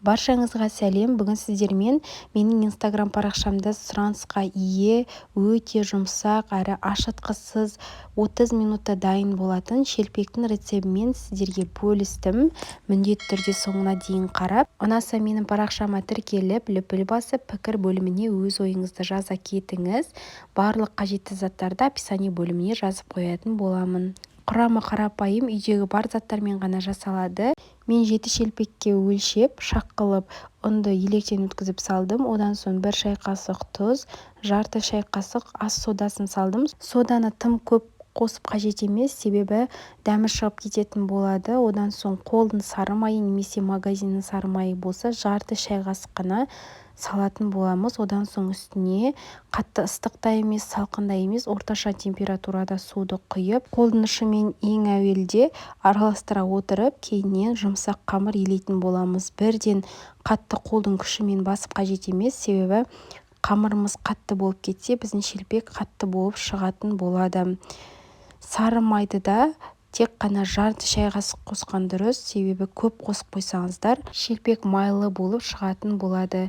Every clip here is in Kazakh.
Баршаңызға сәлем. Бүгін сіздермен менің инстаграм парақшамда сұранысқа ие, өте жұмсақ әрі ашытқысыз 30 минутта дайын болатын шелпектің рецебімен сіздерге бөлістім. Міндетті түрде соңына дейін қарап, ұнаса менің парақшама тіркеліп, лүпіл басып, пікір бөліміне өз ойыңызды жаза кетіңіз. Барлық қажетті заттарды описание бөліміне жазып қоятын боламын. Құрамы қарапайым, үйдегі бар заттармен ғана жасалады. Мен 7 шелпекке өлшеп, шақ қылып, ұнды електен өткізіп салдым. Одан соң 1 шай қасық тұз, жарты шай қасық ас содасын салдым. Соданы тым көп қосып қажет емес, себебі дәмі шығып кететін болады. Одан соң қолдың сары майы немесе магазиннің сары майы болса, жарты шай қасық қана салатын боламыз. Одан соң үстіне қатты ыстық та емес, салқын да емес, орташа температурада суды құйып, қолдың ұшымен ең әуелде араластыра отырып, кейіннен жұмсақ қамыр илейтін боламыз. Бірден қатты қолдың күшімен басып қажет емес, себебі қамырымыз қатты болып кетсе, біздің шелпек қатты болып шығатын болады. Сары майды да тек қана жарты шай қасық қосқан дұрыс, себебі көп қосып қойсаңыздар, шелпек майлы болып шығатын болады.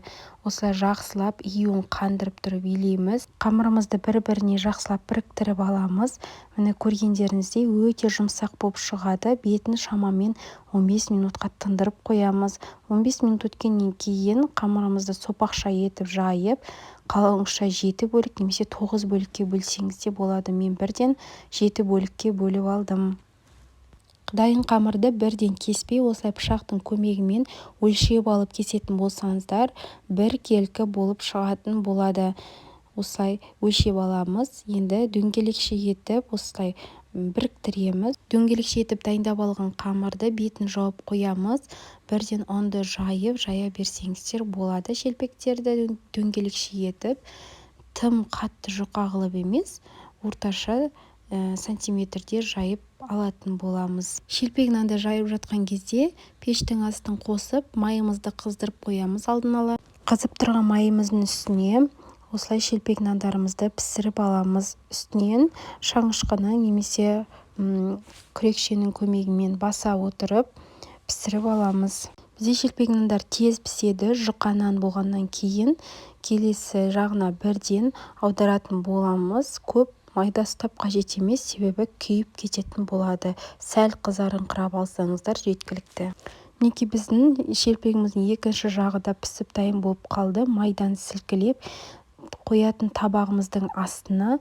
Осылай жақсылап июін қандырып тұрып илейміз. Қамырымызды бір-біріне жақсылап біріктіріп аламыз. Міне көргендеріңіздей өте жұмсақ болып шығады. Бетін шамамен 15 минутқа тындырып қоямыз. 15 минут өткеннен кейін қамырымызды сопақша етіп жайып, қалыңша 7 бөлік немесе 9 бөлікке бөлсеңіз де болады. Мен бірден 7 бөлікке бөліп алдым. Дайын қамырды бірден кеспей, осылай пышақтың көмегімен өлшеп алып кесетін болсаңыздар, бір келкі болып шығатын болады. Осылай өлшеп аламыз. Енді дөңгелекше етіп, осылай біріктіреміз. Дөңгелекше етіп дайындап алған қамырды бетін жауып қоямыз. Бірден ұнды жая берсеңіздер болады. Шелпектерді дөңгелекше етіп, тым қатты жұқа қылып емес, орташа сантиметрде жайып алатын боламыз. Шелпек нанды жайып жатқан кезде пештің астын қосып, майымызды қыздырып қоямыз алдын ала. Қызып тұрған майымыздың үстіне осылай шелпек нандарымызды пісіріп аламыз. Үстінен шаңышқының немесе күрекшенің көмегімен баса отырып пісіріп аламыз. Бізде шелпек нандар тез піседі. Жұқа нан болғаннан кейін келесі жағына бірден аударатын боламыз. Көп майда ұстап қажет емес, себебі күйіп кететін болады. Сәл қызарыңқырап алсаңыздар жеткілікті. Мінекей біздің шелпегіміздің екінші жағы да пісіп дайын болып қалды. Майдан сілкілеп қоятын табағымыздың астына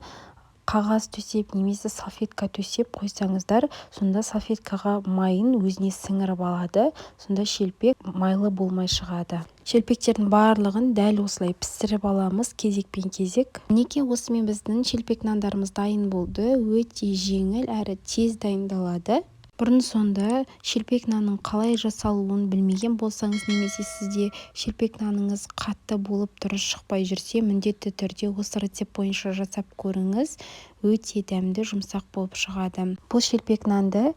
қағаз төсеп немесе салфетка төсеп қойсаңыздар, сонда салфеткаға майын өзіне сіңіріп алады. Сонда шелпек майлы болмай шығады. Шелпектердің барлығын дәл осылай пісіріп аламыз кезекпен кезек. Мінекей осымен біздің шелпек нандарымыз дайын болды. Өте жеңіл әрі тез дайындалады. Бұрын сонда шелпек нанның қалай жасалуын білмеген болсаңыз, немесе сізде шелпек наныңыз қатты болып дұрыс шықпай жүрсе, міндетті түрде осы рецепт бойынша жасап көріңіз. Өте дәмді, жұмсақ болып шығады. Бұл шелпек нанды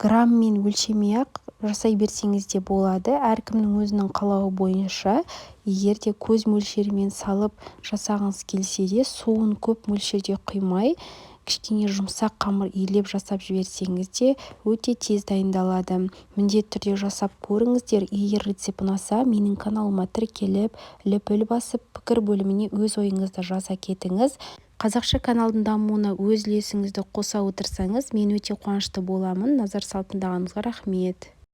граммен өлшемей-ақ жасай берсеңіз де болады. Әркімнің өзінің қалауы бойынша, егер де көз мөлшерімен салып жасағыңыз келсе де, суын көп мөлшерде құймай, кішкене жұмсақ қамыр илеп жасап жіберсеңіз де өте тез дайындалады. Міндетті түрде жасап көріңіздер. Егер рецепт ұнаса, менің каналыма тіркеліп, лүпіл басып, пікір бөліміне өз ойыңызды жаза кетіңіз. Қазақша каналдың дамуына өз үлесіңізді қоса отырсаңыз, мен өте қуанышты боламын. Назар салып тыңдағаныңызға рахмет.